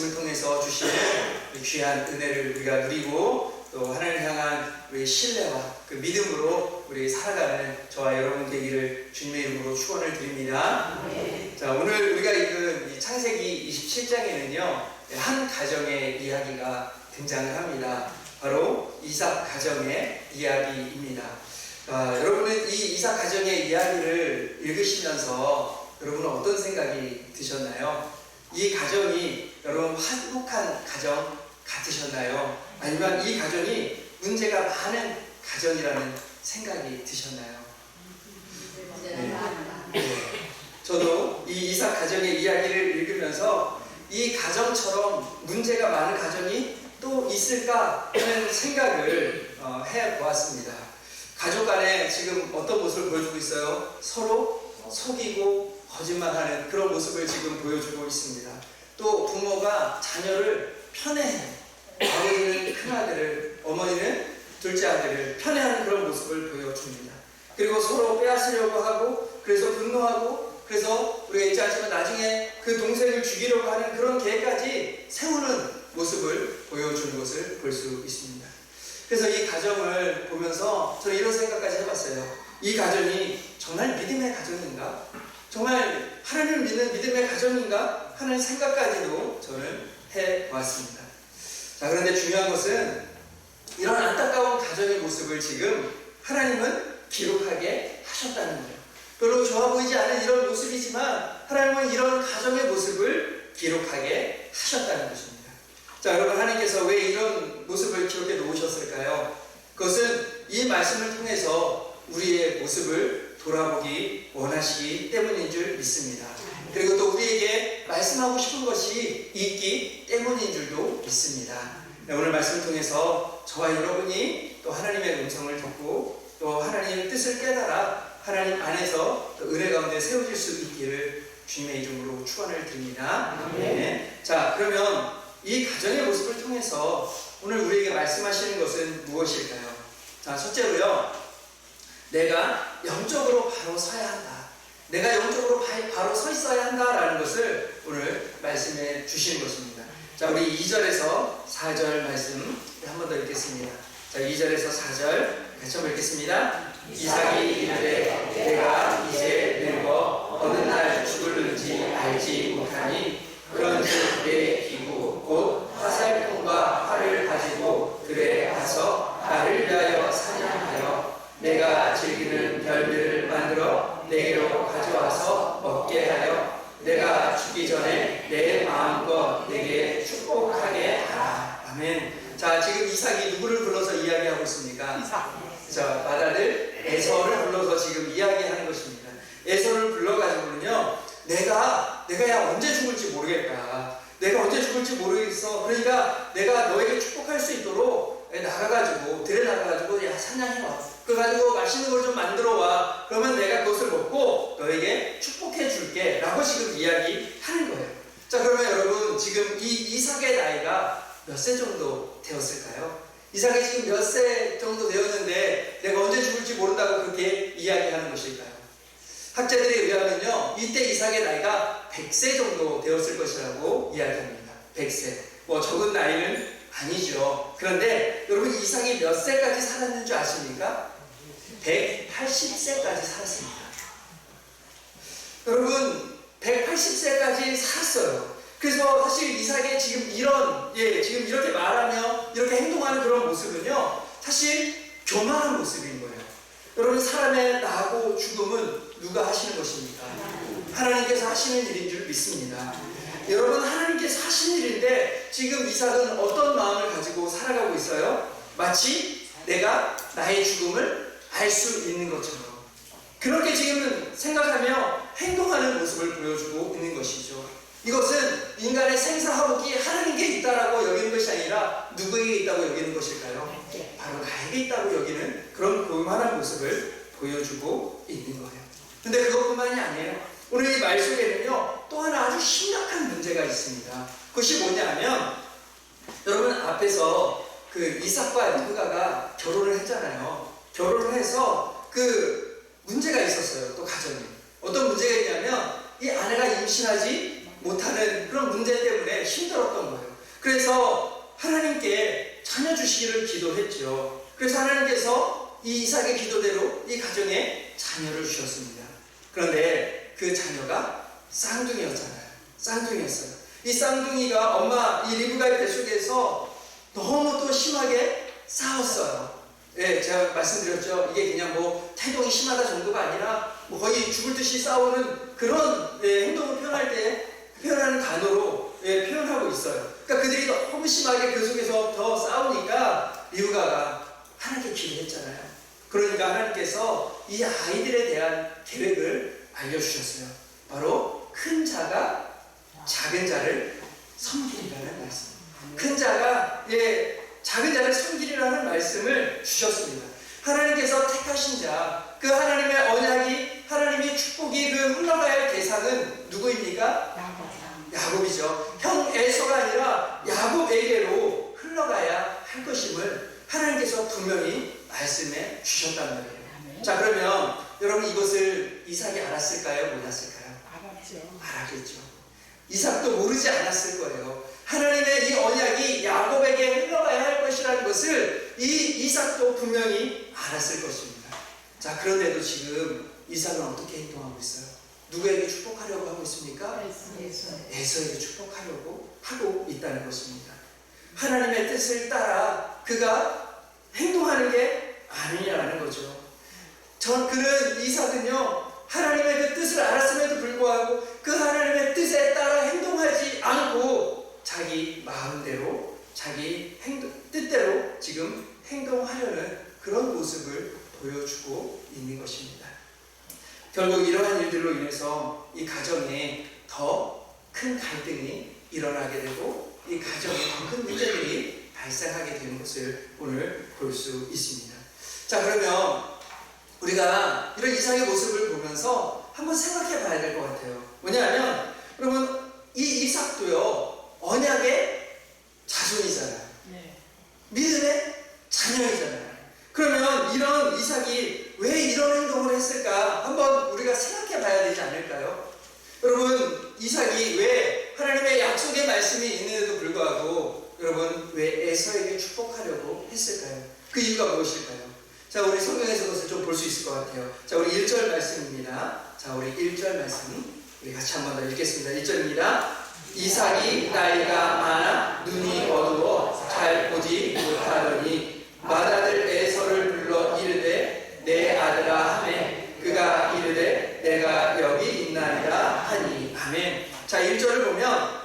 말씀을 통해서 주신 귀한 은혜를 우리가 누리고 또 하나님을 향한 우리의 신뢰와 그 믿음으로 우리 살아가는 저와 여러분 되기를 주님의 이름으로 축원을 드립니다. 자, 오늘 우리가 읽은 이 창세기 27장에는요 한 가정의 이야기가 등장을 합니다. 바로 이삭 가정의 이야기입니다. 여러분은 이 이삭 가정의 이야기를 읽으시면서 여러분은 어떤 생각이 드셨나요? 이 가정이 여러분 화목한 가정 같으셨나요? 아니면 이 가정이 문제가 많은 가정이라는 생각이 드셨나요? 네. 저도 이 이삭 가정의 이야기를 읽으면서 이 가정처럼 문제가 많은 가정이 또 있을까 하는 생각을 해보았습니다. 가족 간에 지금 어떤 모습을 보여주고 있어요? 서로 속이고 거짓말하는 그런 모습을 지금 보여주고 있습니다. 또 부모가 자녀를 편애해요. 아버지는 큰아들을, 어머니는 둘째 아들을 편애하는 그런 모습을 보여줍니다. 그리고 서로 빼앗으려고 하고, 그래서 분노하고, 그래서 우리가 잊지 않지만 나중에 그 동생을 죽이려고 하는 그런 계획까지 세우는 모습을 보여주는 것을 볼 수 있습니다. 그래서 이 가정을 보면서 저는 이런 생각까지 해봤어요. 이 가정이 정말 믿음의 가정인가? 정말 하나님을 믿는 믿음의 가정인가? 하는 생각까지도 저는 해보았습니다. 자, 그런데 중요한 것은 이런 안타까운 가정의 모습을 지금 하나님은 기록하게 하셨다는 거예요. 별로 좋아 보이지 않은 이런 모습이지만 하나님은 이런 가정의 모습을 기록하게 하셨다는 것입니다. 자, 여러분, 하나님께서 왜 이런 모습을 기록해 놓으셨을까요? 그것은 이 말씀을 통해서 우리의 모습을 돌아보기 원하시기 때문인 줄 믿습니다. 그리고 또 우리에게 말씀하고 싶은 것이 있기 때문인 줄도 믿습니다. 오늘 말씀을 통해서 저와 여러분이 또 하나님의 음성을 듣고 또 하나님의 뜻을 깨달아 하나님 안에서 또 은혜 가운데 세워질 수 있기를 주님의 이름으로 축원을 드립니다. 네. 자, 그러면 이 가정의 모습을 통해서 오늘 우리에게 말씀하시는 것은 무엇일까요? 자, 첫째로요, 내가 영적으로 바로 서야 한다. 내가 영적으로 바로 서 있어야 한다라는 것을 오늘 말씀해 주시는 것입니다. 자, 우리 2절에서 4절 말씀 한 번 더 읽겠습니다. 자, 2절에서 4절 같이 한번 읽겠습니다. 이삭이 이르되 내가 이제 늙어 어느 날 죽을는지 알지 못하니 그런즉 내 기구 곧 화살통과 활을 가지고 들에 가서 나를 위하여 사냥하여 내가 즐기는 별들을 만들어 내게로 가져와서 먹게 하여 내가 죽기 전에 내 마음껏 내게 축복하게 하라. 아멘. 자, 지금 이삭이 누구를 불러서 이야기하고 있습니까? 이삭. 자, 맏아들 에서를 불러서 지금 이야기하는 것입니다. 에서를 불러가지고는요, 내가 야 언제 죽을지 모르겠다. 내가 언제 죽을지 모르겠어. 그러니까 내가 너에게 축복할 수 있도록 나가가지고 들에 나가가지고 야 사냥해와. 그래가지고 맛있는 걸 좀 만들어와. 그러면 내가 그것을 먹고 너에게 축복해 줄게 라고 지금 이야기하는 거예요. 자, 그러면 여러분 지금 이 이삭의 나이가 몇 세 정도 되었을까요? 이삭이 지금 몇 세 정도 되었는데 내가 언제 죽을지 모른다고 그렇게 이야기하는 것일까요? 학자들에 의하면요, 이때 이삭의 나이가 100세 정도 되었을 것이라고 이야기합니다. 100세. 뭐 적은 나이는 아니죠. 그런데 여러분 이삭이 몇 세까지 살았는 줄 아십니까? 180세까지 살았습니다. 여러분 180세까지 살았어요. 그래서 사실 이삭의 지금 지금 이렇게 말하며 이렇게 행동하는 그런 모습은요, 사실 교만한 모습인 거예요. 여러분 사람의 나고 죽음은 누가 하시는 것입니까? 하나님께서 하시는 일인 줄 믿습니다. 여러분 하나님께서 하시는 일인데 지금 이삭은 어떤 마음을 가지고 살아가고 있어요? 마치 내가 나의 죽음을 알 수 있는 것처럼 그렇게 지금 생각하며 행동하는 모습을 보여주고 있는 것이죠. 이것은 인간의 생사화복이 하나님께 있다라고 여기는 것이 아니라 누구에게 있다고 여기는 것일까요? 바로 나에게 있다고 여기는 그런 교만한 모습을 보여주고 있는 거예요. 근데 그것뿐만이 아니에요. 오늘 이 말 속에는요, 또 하나 아주 심각한 문제가 있습니다. 그것이 뭐냐면, 여러분 앞에서 그 이삭과 리브가가 결혼을 했잖아요. 결혼을 해서 그 문제가 있었어요. 또 가정에. 어떤 문제가 있냐면, 이 아내가 임신하지 못하는 그런 문제 때문에 힘들었던 거예요. 그래서 하나님께 자녀 주시기를 기도했죠. 그래서 하나님께서 이 이삭의 기도대로 이 가정에 자녀를 주셨습니다. 그런데 그 자녀가 쌍둥이였잖아요. 쌍둥이였어요. 이 쌍둥이가 엄마 이 리브가의 뱃속에서 너무 또 심하게 싸웠어요. 예, 제가 말씀드렸죠. 이게 그냥 뭐 태동이 심하다 정도가 아니라 뭐 거의 죽을 듯이 싸우는 그런 행동을 표현할 때 표현하는 단어로 표현하고 있어요. 그러니까 그들이 너무 심하게 그 속에서 더 싸우니까 리브가가 하나님께 기도했잖아요. 그러니까 하나님께서 이 아이들에 대한 계획을 알려주셨어요. 바로 큰 자가 작은 자를 섬기리라는 말씀. 큰 자가 작은 자를 섬기리라는 말씀을 주셨습니다. 하나님께서 택하신 자, 그 하나님의 언약이, 하나님의 축복이 그 흘러가야 할 대상은 누구입니까? 야곱이죠. 형 에서가 아니라 야곱에게로 흘러가야 할 것임을 하나님께서 분명히 말씀해 주셨단 말이에요. 자, 그러면 여러분 이것을 이삭이 알았을까요? 몰랐을까요? 알았겠죠. 이삭도 모르지 않았을 거예요. 하나님의 이 언약이 야곱에게 흘러가야 할 것이라는 것을 이 이삭도 분명히 알았을 것입니다. 자, 그런데도 지금 이삭은 어떻게 행동하고 있어요? 누구에게 축복하려고 하고 있습니까? 에서에게 축복하려고 하고 있다는 것입니다. 하나님의 뜻을 따라 그가 행동하는 게 아니냐는 거죠. 그는 이삭은요, 하나님의 그 뜻을 알았음에도 불구하고 그 하나님의 뜻에 따라 행동하지 않고 자기 마음대로, 자기 뜻대로 지금 행동하려는 그런 모습을 보여주고 있는 것입니다. 결국 이러한 일들로 인해서 이 가정에 더 큰 갈등이 일어나게 되고 이 가정에 더 큰 문제들이 발생하게 되는 것을 오늘 볼 수 있습니다. 자, 그러면 우리가 이런 이삭의 모습을 보면서 한번 생각해 봐야 될 것 같아요. 뭐냐면 여러분 이 이삭도요 언약의 자손이잖아요. 믿음의 자녀이잖아요. 그러면 이런 이삭이 왜 이런 행동을 했을까 한번 우리가 생각해 봐야 되지 않을까요? 여러분 이삭이 왜 하나님의 약속의 말씀이 있는데도 불구하고 여러분 왜 에서에게 축복하려고 했을까요? 그 이유가 무엇일까요? 자, 우리 성경에서 그것을 좀 볼 수 있을 것 같아요. 자, 우리 1절 말씀입니다. 자, 우리 1절 말씀 우리 같이 한 번 더 읽겠습니다. 1절입니다. 이삭이 나이가 많아 눈이 어두워 잘 보지 못하더니 맏아들 에서를 불러 이르되 내 아들아 하매 그가 이르되 내가 여기 있나이다 하니. 아멘. 자, 1절을 보면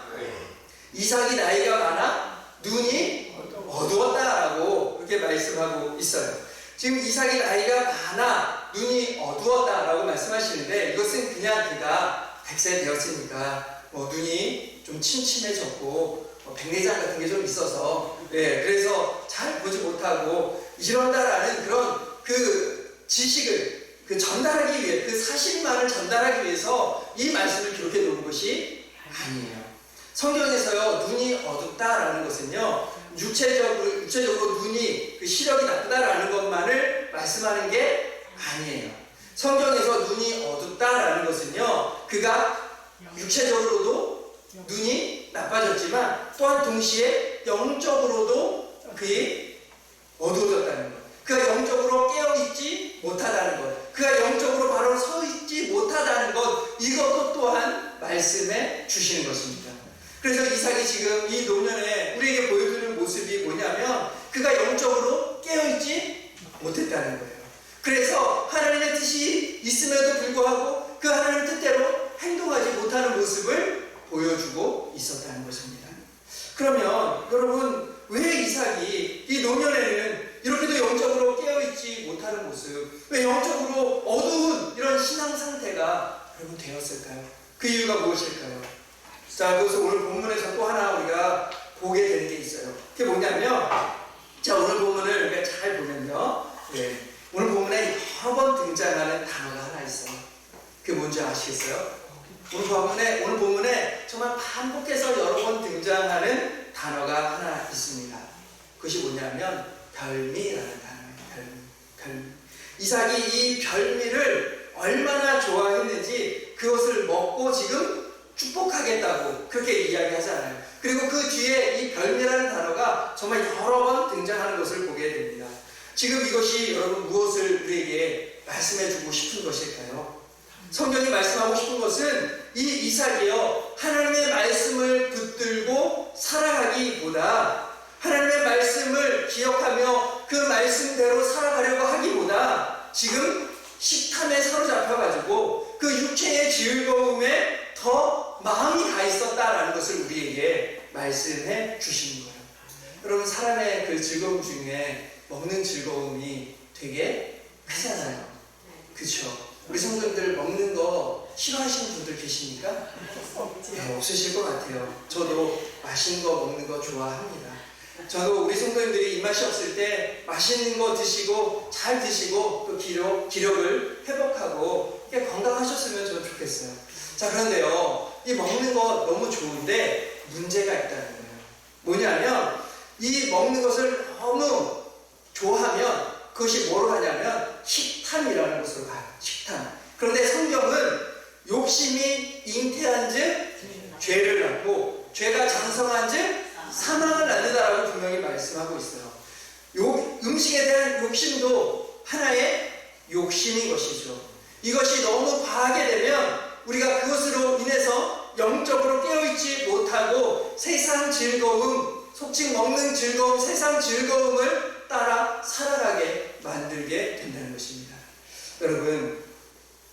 이삭이 나이가 많아 눈이 어두웠다라고 그렇게 말씀하고 있어요. 지금 이삭이 나이가 많아 눈이 어두웠다라고 말씀하시는데 이것은 그냥 그가 100세 되었으니까 눈이 좀 침침해졌고 백내장 같은 게 좀 있어서 그래서 잘 보지 못하고 이런다라는 그런 그 지식을 전달하기 위해 그 사실만을 전달하기 위해서 이 말씀을 기록해 놓은 것이 아니에요. 성경에서요 눈이 어둡다라는 것은요 육체적으로 눈이 그 시력이 나쁘다라는 것만을 말씀하는 게 아니에요. 성경에서 눈이 어둡다라는 것은요 그가 육체적으로도 눈이 나빠졌지만 또한 동시에 영적으로도 그게 어두워졌다는 것, 그가 영적으로 깨어있지 못하다는 것, 그가 영적으로 바로 서있지 못하다는 것, 이것도 또한 말씀해 주시는 것입니다. 그래서 이삭이 지금 이 노년에 우리에게 보여주는 모습이 뭐냐면 그가 영적으로 깨어있지 못했다는 거예요. 그래서 하나님의 뜻이 있음에도 불구하고 그 하나님 뜻대로 행동하지 못하는 모습을 보여주고 있었다는 것입니다. 그러면 여러분 왜 이삭이 이 노년에는 이렇게도 영적으로 깨어있지 못하는 모습, 왜 영적으로 어두운 이런 신앙 상태가 여러분 되었을까요? 그 이유가 무엇일까요? 자, 그래서 오늘 본문에서 또 하나 우리가 보게 되는 게 있어요. 그게 뭐냐면, 자, 오늘 본문을 우리가 잘 보면요. 오늘 본문에 여러 번 등장하는 단어가 하나 있어요. 그게 뭔지 아시겠어요? 오늘 본문에 정말 반복해서 여러 번 등장하는 단어가 하나 있습니다. 그것이 뭐냐면, 별미라는 단어예요. 별미. 이삭이 이 별미를 얼마나 좋아했는지 그것을 먹고 지금 축복하겠다고 그렇게 이야기하잖아요. 그리고 그 뒤에 이 별미라는 단어가 정말 여러 번 등장하는 것을 보게 됩니다. 지금 이것이 여러분 무엇을 우리에게 말씀해주고 싶은 것일까요? 성경이 말씀하고 싶은 것은 이 이삭이요, 하나님의 말씀을 붙들고 살아가기보다, 하나님의 말씀을 기억하며 그 말씀대로 살아가려고 하기보다 지금 식탐에 사로잡혀가지고 그 육체의 즐거움에 더 마음이 가 있었다라는 것을 우리에게 말씀해 주시는 거예요. 여러분, 사람의 그 즐거움 중에 먹는 즐거움이 되게 크잖아요. 그렇죠? 우리 성도님들 먹는 거 싫어하시는 분들 계십니까? 네, 없으실 것 같아요. 저도 맛있는 거 먹는 거 좋아합니다. 저도 우리 성도님들이 입맛이 없을 때 맛있는 거 드시고 잘 드시고 또 기력을 회복하고 건강하셨으면 저는 좋겠어요. 자, 그런데요, 이 먹는 거 너무 좋은데 문제가 있다는 거예요. 뭐냐면 이 먹는 것을 너무 좋아하면 그것이 뭐로 가냐면 식탐이라는 것으로 가요. 식탐. 그런데 성경은 욕심이 잉태한 즉 죄를 낳고 죄가 장성한 즉 사망을 낳는다라고 분명히 말씀하고 있어요. 음식에 대한 욕심도 하나의 욕심인 것이죠. 이것이 너무 과하게 되면 우리가 그것으로 인해서 영적으로 깨어있지 못하고 세상 즐거움, 속칭 먹는 즐거움, 세상 즐거움을 따라 살아가게 만들게 된다는 것입니다. 여러분,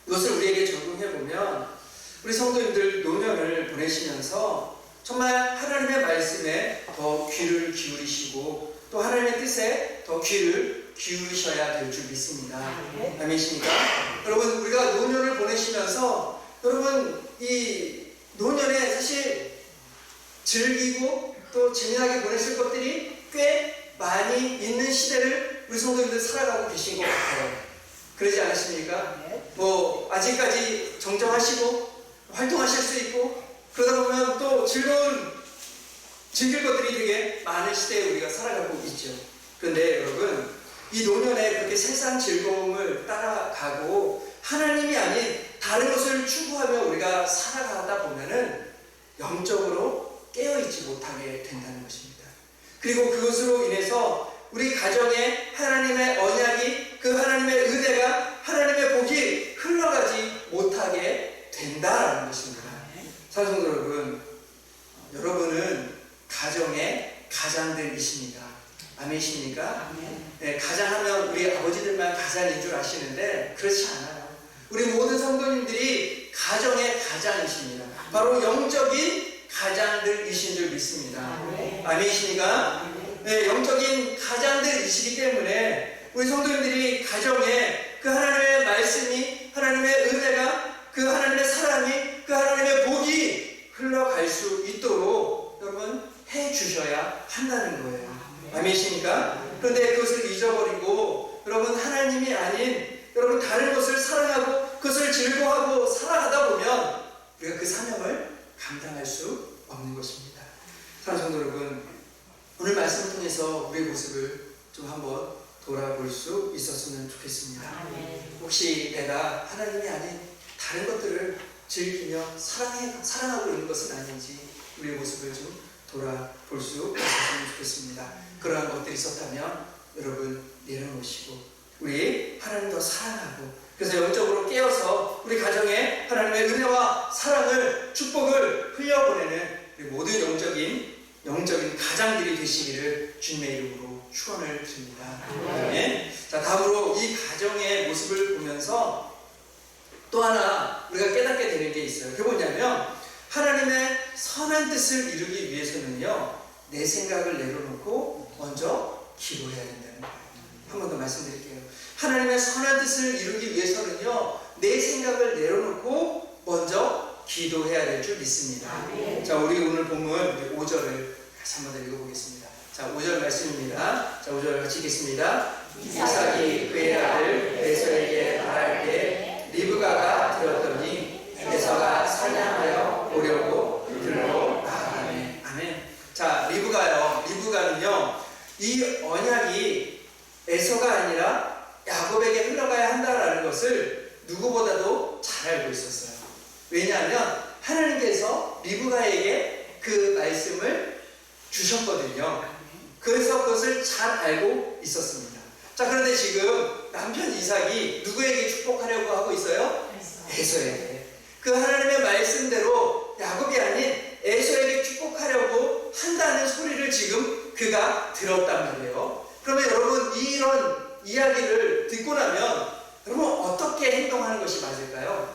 이것을 우리에게 적용해보면 우리 성도님들 노년을 보내시면서 정말 하나님의 말씀에 더 귀를 기울이시고 또 하나님의 뜻에 더 귀를 기울이셔야 될 줄 믿습니다. 아멘이십니까? 여러분, 우리가 노년을 보내시면서 여러분, 이 노년에 사실 즐기고 또 재미나게 보내실 것들이 꽤 많이 있는 시대를 우리 성도님들 살아가고 계신 것 같아요. 그러지 않으십니까? 뭐 아직까지 정정하시고 활동하실 수 있고 그러다 보면 또 즐길 것들이 되게 많은 시대에 우리가 살아가고 있죠. 그런데 여러분, 이 노년에 그렇게 세상 즐거움을 따라가고 하나님이 아닌 다른 것을 추구하며 우리가 살아가다 보면은 영적으로 깨어있지 못하게 된다는 것입니다. 그리고 그것으로 인해서 우리 가정에 하나님의 언약이, 그 하나님의 은혜가, 하나님의 복이 흘러가지 못하게 된다는 것입니다. 사랑하는 여러분, 여러분은 가정의 가장들이십니다. 아멘이십니까? 네, 가장하면 우리 아버지들만 가장인 줄 아시는데 그렇지 않아요. 우리 모든 성도님들이 가정의 가장이십니다. 바로 영적인 가장들이신 줄 믿습니다. 아멘이십니까? 네, 영적인 가장들이시기 때문에 우리 성도님들이 가정에 그 하나님의 말씀이, 하나님의 은혜가, 그 하나님의 사랑이, 그 하나님의 복이 흘러갈 수 있도록 여러분 해주셔야 한다는 거예요. 아멘이십니까? 그런데 그것을 잊어버리고 여러분 하나님이 아닌 여러분 다른 것을 사랑하고 그것을 즐거워하고 살아가다 보면 우리가 그 사명을 감당할 수 없는 것입니다. 사랑하는 성도 여러분, 오늘 말씀을 통해서 우리의 모습을 좀 한번 돌아볼 수 있었으면 좋겠습니다. 혹시 내가 하나님이 아닌 다른 것들을 즐기며 사랑하고 있는 것은 아닌지 우리의 모습을 좀 돌아볼 수 있었으면 좋겠습니다. 그러한 것들이 있었다면 여러분 내려놓으시고 우리 하나님 더 사랑하고 그래서 영적으로 깨어서 우리 가정에 하나님의 은혜와 사랑을, 축복을 흘려보내는 우리 모든 영적인 가장들이 되시기를 주님의 이름으로 축원을 드립니다. 아멘. 자, 다음으로 이 가정의 모습을 보면서 또 하나 우리가 깨닫게 되는 게 있어요. 그게 뭐냐면 하나님의 선한 뜻을 이루기 위해서는요, 내 생각을 내려놓고 먼저 기도해야 된다는 거예요. 한 번 더 말씀드릴게요. 하나님의 선한 뜻을 이루기 위해서는요, 내 생각을 내려놓고 먼저 기도해야 될 줄 믿습니다. 자, 우리 오늘 본문 5절을 다시 한 번 더 읽어보겠습니다. 자, 5절 말씀입니다. 자, 5절 같이 읽겠습니다. 이삭이 그의 아들 에서에게 말할 때 리브가가 들었더니 에서가 사냥하여 오려고 들로 나아가네. 아멘. 자, 리브가는요, 이 언약이 에서가 아니라 야곱에게 흘러가야 한다라는 것을 누구보다도 잘 알고 있었어요. 왜냐하면 하나님께서 리브가에게 그 말씀을 주셨거든요. 그래서 그것을 잘 알고 있었습니다. 자, 그런데 지금 남편 이삭이 누구에게 축복하려고 하고 있어요? 에서에게. 그 하나님의 말씀대로 야곱이 아닌 에서에게 축복하려고 한다는 소리를 지금 그가 들었단 말이에요. 그러면 여러분, 이런 이야기를 듣고 나면 여러분 어떻게 행동하는 것이 맞을까요?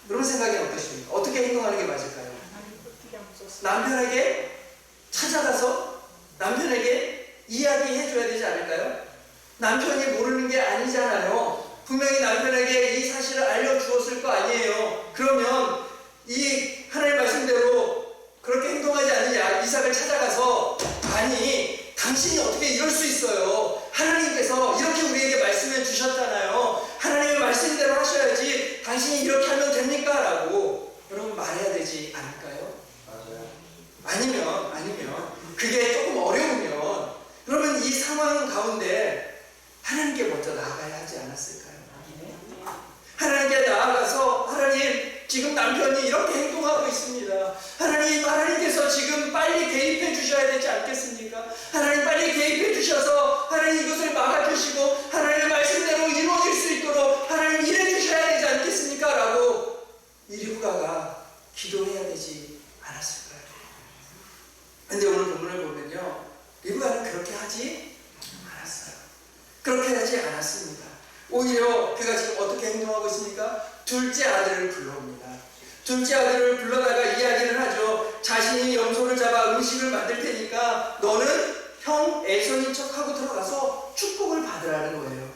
여러분 생각이 어떠십니까? 어떻게 행동하는 게 맞을까요? 남편에게 찾아가서 남편에게 이야기해줘야 되지 않을까요? 남편이 모르는 게 아니잖아요. 분명히 남편에게 이 사실을 알려주었을 거 아니에요. 그러면 이 하나님 말씀대로 그렇게 행동하지 않느냐, 이삭을 찾아가서 아니 당신이 어떻게 이럴 수 있어요? 하나님께서 이렇게 우리에게 말씀해 주셨잖아요. 하나님의 말씀대로 하셔야지 당신이 이렇게 하면 됩니까? 라고 여러분 말해야 되지 않을까요? 맞아요. 아니면 그게 조금 어려우면 그러면 이 상황 가운데 하나님께 먼저 나아가야 하지 않았을까요? 하나님께 나아가서 하나님, 지금 남편이 이렇게 행동하고 있습니다. 하나님께서 지금 빨리 개입해 주셔야 되지 않겠습니까? 하나님 빨리 개입해 주셔서 하나님 이것을 막아주시고 하나님의 말씀대로 이루어질 수 있도록 하나님 일해 주셔야 되지 않겠습니까? 라고 이 리브가가 기도해야 되지 않았을까요? 근데 오늘 본문을 보면요, 리브가는 그렇게 하지 않았어요. 그렇게 하지 않았습니다. 오히려 그가 지금 어떻게 행동하고 있습니까? 둘째 아들을 불러옵니다. 둘째 아들을 불러다가 이야기를 하죠. 자신이 염소를 잡아 음식을 만들 테니까 너는 형 에서인 척하고 들어가서 축복을 받으라는 거예요.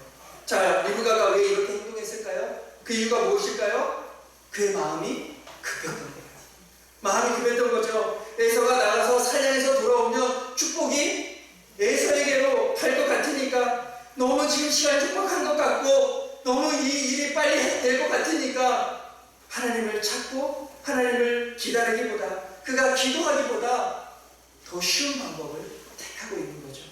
자, 리브가가 왜 이렇게 행동했을까요? 그 이유가 무엇일까요? 그의 마음이 급했던 거예요. 마음이 급했던 거죠. 에서가 나가서 사냥에서 돌아오면 축복이 에서에게로 갈 것 같으니까, 너무 지금 시간이 촉박한 것 같고 너무 이 일이 빨리 될 것 같으니까 하나님을 찾고 하나님을 기다리기보다, 그가 기도하기보다 더 쉬운 방법을 택하고 있는 거죠.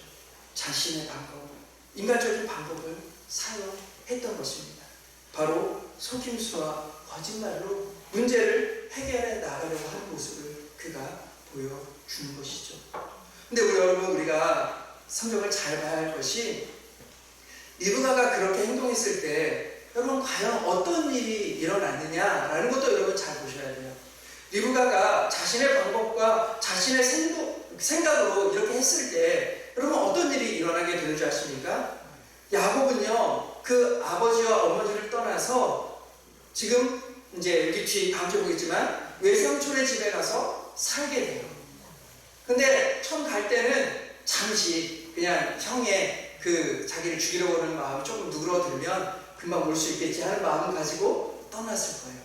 자신의 방법, 인간적인 방법을 사용했던 것입니다. 바로 속임수와 거짓말로 문제를 해결해 나가려고 하는 모습을 그가 보여주는 것이죠. 근데 우리 여러분, 우리가 성경을 잘 봐야 할 것이, 리브가가 그렇게 행동했을 때 여러분 과연 어떤 일이 일어났느냐라는 것도 여러분 잘 보셔야 돼요. 리브가가 자신의 방법과 자신의 생각으로 이렇게 했을 때 여러분 어떤 일이 일어나게 되는 줄 아십니까? 야곱은요, 그 아버지와 어머니를 떠나서 지금 이제 여기 뒤 다음 주에 보겠지만 외삼촌의 집에 가서 살게 돼요. 근데 처음 갈 때는 잠시 그냥 형의 그 자기를 죽이려고 하는 마음이 조금 누그러들면 금방 올 수 있겠지 하는 마음을 가지고 떠났을 거예요.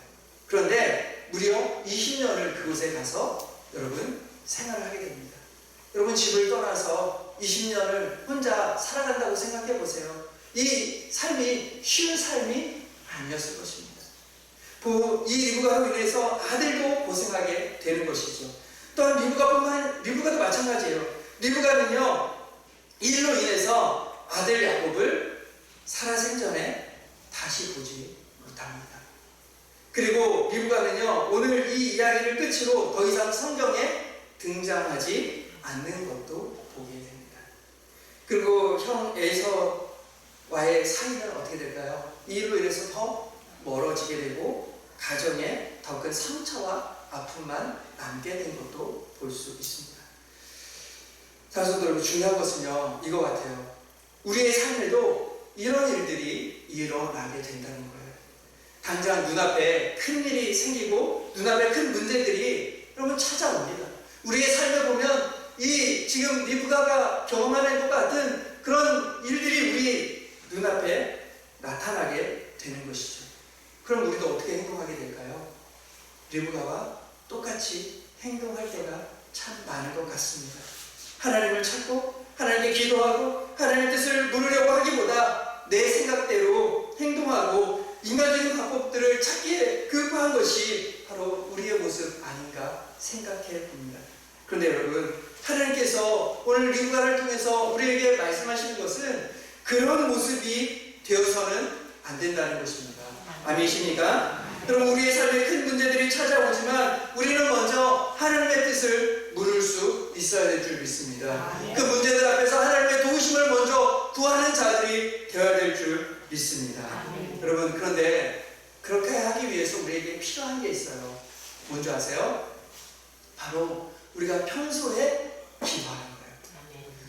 그런데 무려 20년을 그곳에 가서 여러분 생활을 하게 됩니다. 여러분 집을 떠나서 20년을 혼자 살아간다고 생각해 보세요. 이 삶이 쉬운 삶이 아니었을 것입니다. 이 리브가로 인해서 아들도 고생하게 되는 것이죠. 또한 리브가도 마찬가지예요. 리브가는요, 이 일로 인해서 아들 야곱을 살아생전에 다시 보지 못합니다. 그리고 리브가는요, 오늘 이 이야기를 끝으로 더 이상 성경에 등장하지 않는 것도 보게 됩니다. 그리고 형 에서와의 사이는 어떻게 될까요? 이 일로 인해서 더 멀어지게 되고 가정에 더 큰 상처와 아픔만 남게 된 것도 볼 수 있습니다. 사실 여러분, 중요한 것은요, 이거 같아요. 우리의 삶에도 이런 일들이 일어나게 된다는 거예요. 당장 눈앞에 큰 일이 생기고 눈앞에 큰 문제들이 여러분 찾아옵니다. 우리의 삶에 보면 이 지금 리브가가 경험하는 것 같은 그런 일들이 우리 눈앞에 나타나게 되는 것이죠. 그럼 우리도 어떻게 행동하게 될까요? 리브가와 똑같이 행동할 때가 참 많은 것 같습니다. 하나님을 찾고 하나님께 기도하고 하나님의 뜻을 물으려고 하기보다 내 생각대로 행동하고 인간적인 방법들을 찾기에 급한 것이 바로 우리의 모습 아닌가 생각해 봅니다. 그런데 여러분, 하나님께서 오늘 리브가를 통해서 우리에게 말씀하시는 것은 그런 모습이 되어서는 안 된다는 것입니다. 아멘이십니까? 여러분, 우리의 삶에 큰 문제들이 찾아오지 뜻을 물을 수 있어야 될 줄 믿습니다. 그 문제들 앞에서 하나님의 도우심을 먼저 구하는 자들이 되어야 될 줄 믿습니다. 여러분, 그런데 그렇게 하기 위해서 우리에게 필요한 게 있어요. 뭔지 아세요? 바로 우리가 평소에 기도하는 거예요.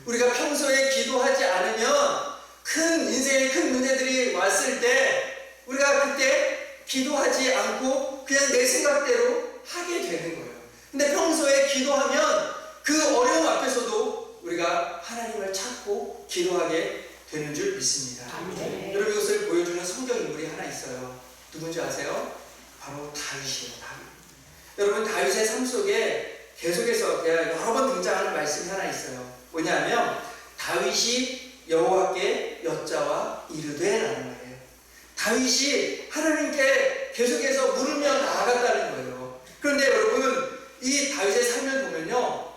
우리가 평소에 기도하지 않으면 인생의 큰 문제들이 왔을 때 우리가 그때 기도하지 않고 그냥 내 생각대로 하게 되는 거예요. 근데 평소에 기도하면 그 어려움 앞에서도 우리가 하나님을 찾고 기도하게 되는 줄 믿습니다. 여러분, 이것을 보여주는 성경 인물이 하나 있어요. 누군지 아세요? 바로 다윗이에요. 다윗. 여러분, 다윗의 삶 속에 계속해서 여러 번 등장하는 말씀이 하나 있어요. 뭐냐면 다윗이 여호와께 여짜와 이르되 라는 말이에요. 다윗이 하나님께 계속해서 물으며 나아갔다는 거예요. 그런데 여러분, 이 다윗의 삶을 보면요,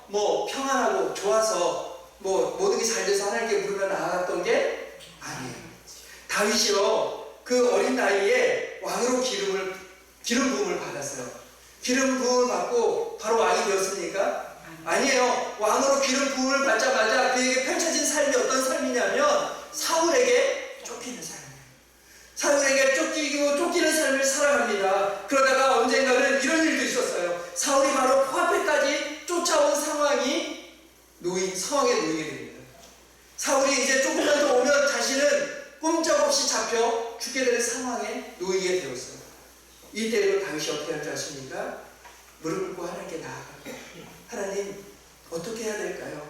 평안하고 좋아서 모든 게 잘 돼서 하나님께 물으며 나아갔던 게 아니에요. 다윗이요, 그 어린 나이에 왕으로 기름 부음을 받았어요. 기름 부음을 받고 바로 왕이 되었습니까? 아니에요. 왕으로 기름 부음을 받자마자 그에게 펼쳐진 삶이 어떤 삶이냐면 사울에게 쫓기는 삶이에요. 사울에게 쫓기는 삶을 살아갑니다. 그러다가 언젠가는 이런 일도 있었어요. 사울이 바로 코앞에까지 쫓아온 상황에 놓이게 됩니다. 사울이 이제 조금만 더 오면 자신은 꼼짝없이 잡혀 죽게 되는 상황에 놓이게 되었어요. 이때로 다윗이 어떻게 할 줄 아십니까? 무릎 꿇고 하나님께 나아가요. 하나님, 어떻게 해야 될까요?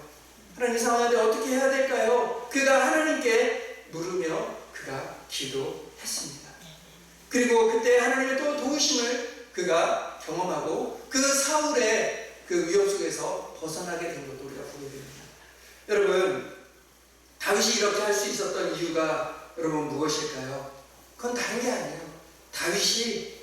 하나님, 상황인데 어떻게 해야 될까요? 그가 하나님께 물으며 그가 기도했습니다. 그리고 그때 하나님의 또 도우심을 그가 경험하고 그 사울의 그 위협 속에서 벗어나게 된 것도 우리가 보게 됩니다. 여러분, 다윗이 이렇게 할 수 있었던 이유가 여러분 무엇일까요? 그건 다른 게 아니에요. 다윗이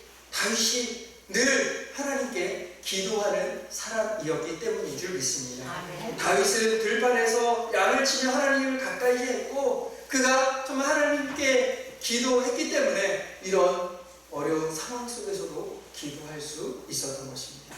늘 하나님께 기도하는 사람이었기 때문인 줄 믿습니다. 다윗은 들판에서 양을 치며 하나님을 가까이 했고 그가 정말 하나님께 기도했기 때문에 이런 어려운 상황 속에서도 기도할 수 있었던 것입니다.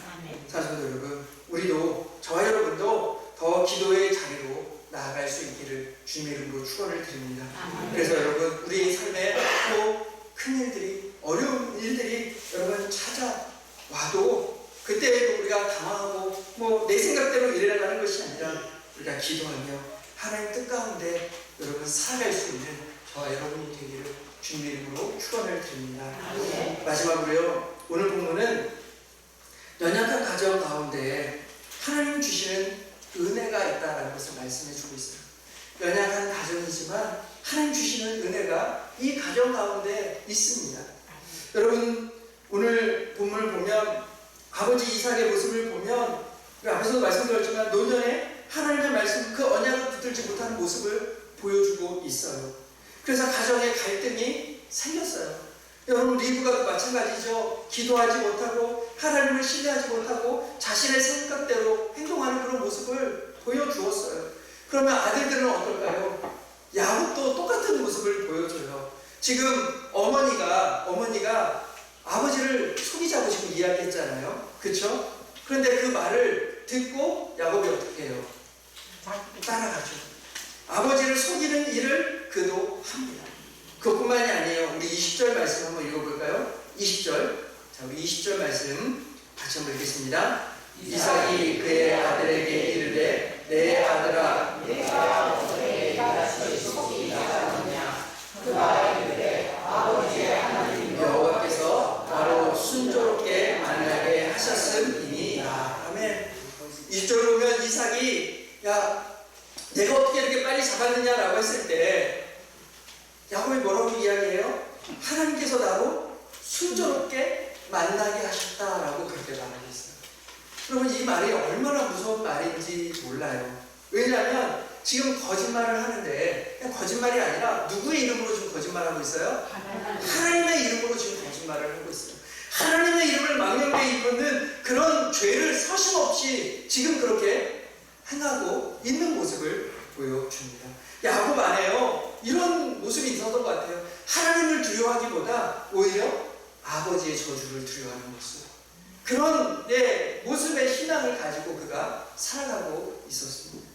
사랑하는 여러분, 우리도 저와 여러분도 더 기도의 자리로 나아갈 수 있기를 주님의 이름으로 축원을 드립니다. 그래서 여러분, 우리의 삶에 또 큰 일들이, 어려운 일들이 여러분 찾아와도 그때 우리가 당황하고 내 생각대로 일어나는 것이 아니라 우리가 기도하며 하나님 뜻 가운데 여러분 살아갈 수 있는 저와 여러분이 되기를 주님의 이름으로 축원을 드립니다. 마지막으로요, 오늘 본문은 연약한 가정 가운데 하나님 주시는 은혜가 있다는 것을 말씀해 주고 있어요. 연약한 가정이지만 하나님 주시는 은혜가 이 가정 가운데 있습니다. 여러분, 오늘 본문을 보면 아버지 이삭의 모습을 보면 앞에서도 말씀드렸지만 노년에 하나님의 말씀, 그 언약을 붙들지 못하는 모습을 보여주고 있어요. 그래서 가정에 갈등이 생겼어요. 여러분, 리브가도 마찬가지죠. 기도하지 못하고 하나님을 신뢰하지 못하고 자신의 생각대로 행동하는 그런 모습을 보여주었어요. 그러면 아들들은 어떨까요? 야곱도 똑같은 모습을 보여줘요. 지금 어머니가 아버지를 속이자고 지금 이야기했잖아요. 그렇죠? 그런데 그 말을 듣고 야곱이 어떻게 해요? 따라가죠. 아버지를 속이는 일을 그도 합니다. 그것뿐만이 아니에요. 우리 20절 말씀 한번 읽어볼까요? 20절. 자, 우리 20절 말씀 같이 한번 읽겠습니다. 이삭이 그의 아들에게 이르되 내 아들아, 내가 너에게 이같이 속이지 않았느냐? 그가 이르되 아버지의 하나님 여호와께서 나로 순조롭게 만나게 하셨음이니이다. 아멘. 20절을 보면 이삭이 내가 어떻게 이렇게 빨리 잡았느냐라고 했을 때 야곱이 뭐라고 이야기해요? 하나님께서 나로 순조롭게 만나게 하셨다라고 그렇게 말하겠어요. 여러분, 이 말이 얼마나 무서운 말인지 몰라요. 왜냐하면 지금 거짓말을 하는데 그냥 거짓말이 아니라 누구의 이름으로 지금 거짓말하고 있어요? 하나님의 이름으로 지금 거짓말을 하고 있어요. 하나님의 이름을 망령되이 입는 그런 죄를 서심없이 지금 그렇게 행하고 있는 모습을 보여줍니다. 야곱 안에요, 이런 모습이 있었던 것 같아요. 하나님을 두려워하기보다 오히려 아버지의 저주를 두려워하는 모습. 그런 모습의 신앙을 가지고 그가 살아가고 있었습니다.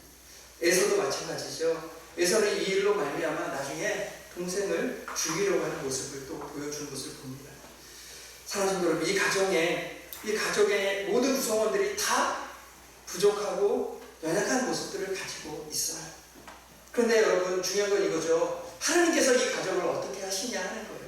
에서도 마찬가지죠. 에서는 이 일로 말미암아 나중에 동생을 죽이려고 하는 모습을 또 보여주는 것을 봅니다. 사랑하는 여러분, 이 가족의 모든 구성원들이 다 부족하고 연약한 모습들을 가지고 있어요. 그런데 여러분, 중요한 건 이거죠. 하나님께서 이 가정을 어떻게 하시냐 하는 거예요.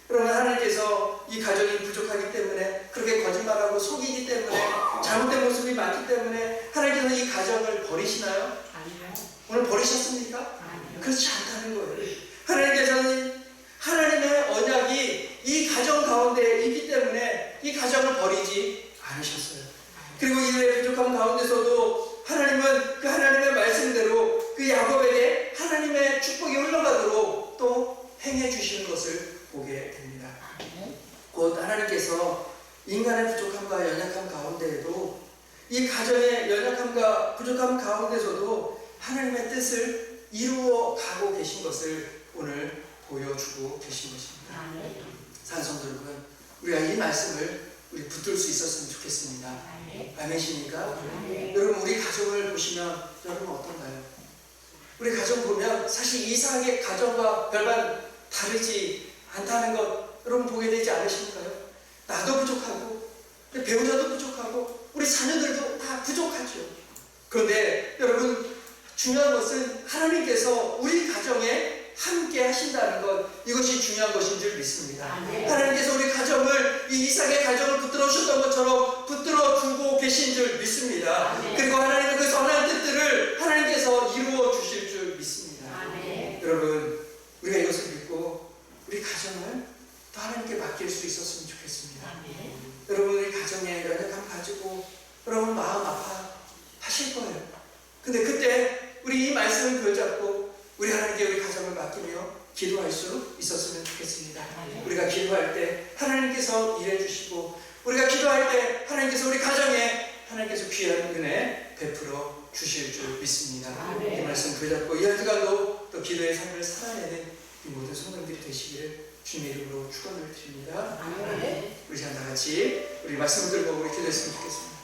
그러면 하나님께서 이 가정이 부족하기 때문에, 그렇게 거짓말하고 속이기 때문에, 잘못된 모습이 많기 때문에 하나님께서 이 가정을 버리시나요? 아니요. 오늘 버리셨습니까? 아니요. 그렇지 않다는 거예요. 하나님께서는 하나님의 언약이 이 가정 가운데 있기 때문에 이 가정을 버리지 않으셨어요. 그리고 이들의 부족함 가운데서도 하나님은 그 하나님의 말씀대로 그 야곱에게 하나님의 축복이 흘러가도록 또 행해 주시는 것을 보게 됩니다. 곧 하나님께서 인간의 부족함과 연약함 가운데에도 이 가정의 연약함과 부족함 가운데서도 하나님의 뜻을 이루어 가고 계신 것을 오늘 보여주고 계신 것입니다. 사랑하는 성도 여러분, 우리가 이 말씀을 우리 붙들 수 있었으면 좋겠습니다. 아멘이십니까? 여러분, 우리 가정을 보시면 여러분 어떤가요? 우리 가정 보면 사실 이삭의 가정과 별반 다르지 않다는 것 여러분 보게 되지 않으십니까요? 나도 부족하고 배우자도 부족하고 우리 자녀들도 다 부족하죠. 그런데 여러분, 중요한 것은 하나님께서 우리 가정에 함께 하신다는 것, 이것이 중요한 것인 줄 믿습니다. 하나님께서 우리 가정을, 이 이삭의 가정을 붙들어 주셨던 것처럼 붙들어 주고 계신 줄 믿습니다. 그리고 하나님의 그 선한 뜻들을 하나님께서 이루어 주실 줄 믿습니다. 여러분, 우리가 이것을 믿고 우리 가정을 또 하나님께 맡길 수 있었으면 좋겠습니다. 여러분, 우리 가정에 연약함 가지고 여러분 마음 아파 하실 거예요. 근데 그때 우리 이 말씀을 붙잡고 우리 하나님께 우리 가정을 맡기며 기도할 수 있었으면 좋겠습니다. 우리가 기도할 때 하나님께서 일해 주시고, 우리가 기도할 때 하나님께서 우리 가정에 하나님께서 귀한 은혜 베풀어 주실 줄 믿습니다. 이 말씀 붙잡고 이 한 주간도 또 기도의 삶을 살아내는 이 모든 성도들이 되시기를 주님의 이름으로 축원을 드립니다. 우리 다 같이 우리 말씀을 들고 우리 기도했으면 좋겠습니다.